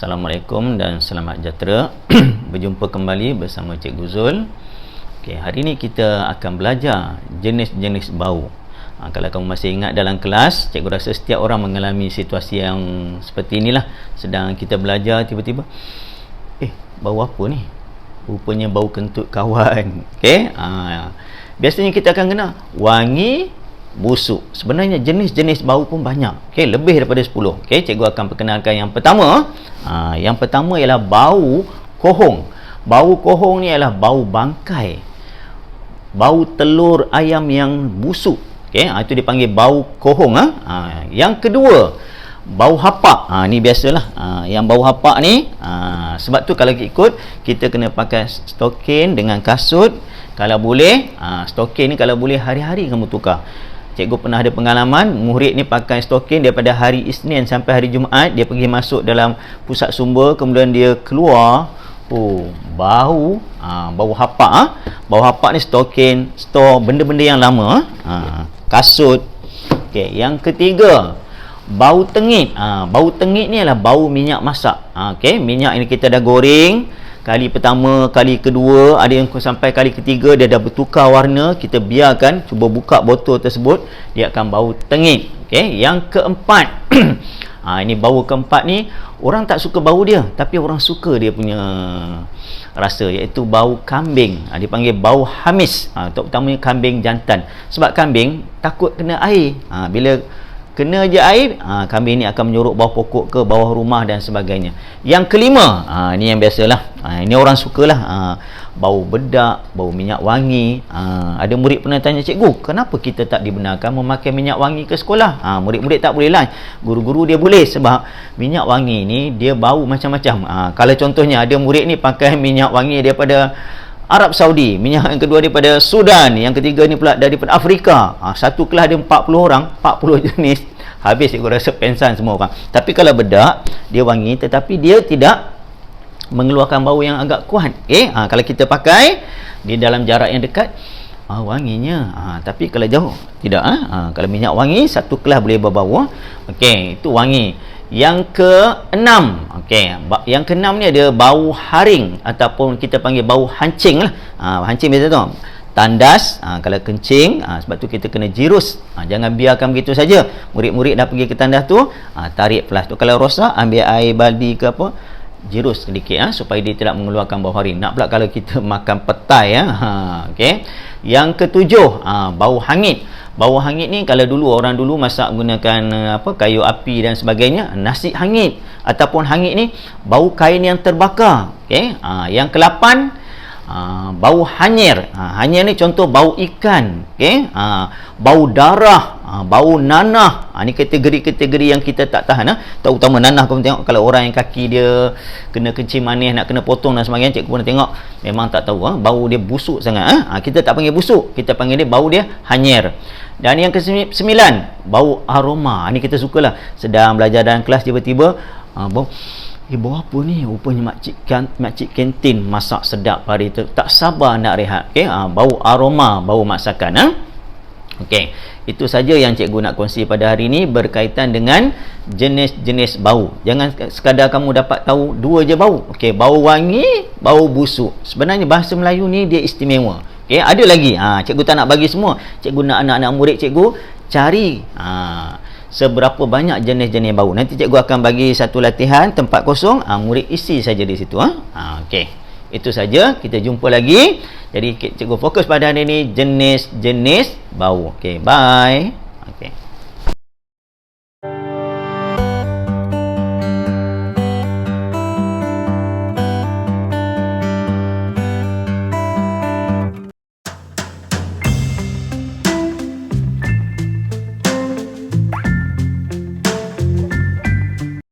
Assalamualaikum dan selamat sejahtera. Berjumpa kembali bersama Cikgu Zul. Hari ini kita akan belajar jenis-jenis bau. Kalau kamu masih ingat dalam kelas, cikgu rasa setiap orang mengalami situasi yang seperti inilah. Sedang kita belajar, tiba-tiba bau apa ni? Rupanya bau kentut kawan. Biasanya kita akan kena wangi, busuk. Sebenarnya jenis-jenis bau pun banyak. Lebih daripada 10. Cikgu akan perkenalkan yang pertama. Yang pertama ialah bau kohong. Bau kohong ni ialah bau bangkai. Bau telur ayam yang busuk. Itu dipanggil bau kohong. Yang kedua, bau hapak. Ni biasalah. Yang bau hapak ni, sebab tu kalau ikut, kita kena pakai stokin dengan kasut. Kalau boleh, stokin ni kalau boleh hari-hari kamu tukar. Cikgu pernah ada pengalaman, murid ni pakai stokin daripada hari Isnin sampai hari Jumaat. Dia pergi masuk dalam pusat sumber, kemudian dia keluar, bau bau hapak. Bau hapak ni stokin, store benda-benda yang lama, kasut. Yang ketiga, bau tengit. Bau tengit ni adalah bau minyak masak. Minyak ini kita dah goreng kali pertama, kali kedua, ada yang sampai kali ketiga dia dah bertukar warna. Kita biarkan, cuba buka botol tersebut, dia akan bau tengit. Yang keempat, ini bau keempat ni orang tak suka bau dia, tapi orang suka dia punya rasa, iaitu bau kambing. Dipanggil bau hamis. Terutamanya kambing jantan. Sebab kambing takut kena air. Bila kena je air, kambing ni akan menyuruk bawah pokok ke bawah rumah dan sebagainya. Yang kelima, ni yang biasalah. Ini orang sukalah. Bau bedak, bau minyak wangi. Ada murid pernah tanya, cikgu, kenapa kita tak dibenarkan memakai minyak wangi ke sekolah? Murid-murid tak boleh lah. Guru-guru dia boleh, sebab minyak wangi ni dia bau macam-macam. Kalau contohnya ada murid ni pakai minyak wangi daripada Arab Saudi, minyak yang kedua daripada Sudan, yang ketiga ni pula daripada Afrika. Satu kelas ada 40 orang, 40 jenis. Habis cikgu rasa pensan semua orang. Tapi kalau bedak, dia wangi tetapi dia tidak mengeluarkan bau yang agak kuat. Kalau kita pakai di dalam jarak yang dekat, wanginya. Tapi kalau jauh, tidak. Kalau minyak wangi, satu kelas boleh berbau. Itu wangi. Yang keenam, yang keenam ni ada bau haring, ataupun kita panggil bau hancing lah. Hancing biasa tu tandas. Kalau kencing, sebab tu kita kena jirus. Jangan biarkan begitu saja. Murid-murid dah pergi ke tandas tu, tarik flash tu. Kalau rosak, ambil air baldi ke apa, jirus sedikit, supaya dia tidak mengeluarkan bau haring. Nak pula kalau kita makan petai. Yang ketujuh, bau hangit. Bau hangit ni kalau dulu orang dulu masak gunakan kayu api dan sebagainya, nasi hangit ataupun hangit ni bau kain yang terbakar. Yang ke-8, bau hanyir. Hanyir ni contoh bau ikan. Bau darah, bau nanah. Ni kategori-kategori yang kita tak tahan. Terutama nanah, kamu tengok kalau orang yang kaki dia kena kencing manis, nak kena potong dan sebagainya, cikgu pernah tengok, memang tak tahu, bau dia busuk sangat. Kita tak panggil busuk, kita panggil dia bau dia hanyir. Dan yang ke-9, bau aroma. Ni kita sukalah, sedang belajar dalam kelas, tiba-tiba bau apa ni? Rupanya makcik kantin masak sedap hari tu, tak sabar nak rehat. Bau aroma, bau masakan. Itu saja yang cikgu nak kongsi pada hari ini berkaitan dengan jenis-jenis bau. Jangan sekadar kamu dapat tahu dua je bau. Bau wangi, bau busuk. Sebenarnya bahasa Melayu ni dia istimewa. Ada lagi. Cikgu tak nak bagi semua. Cikgu nak anak-anak murid cikgu cari seberapa banyak jenis-jenis bau. Nanti cikgu akan bagi satu latihan tempat kosong, murid isi saja di situ. Itu saja, kita jumpa lagi. Jadi cikgu fokus pada hari ini jenis-jenis bau. Bye.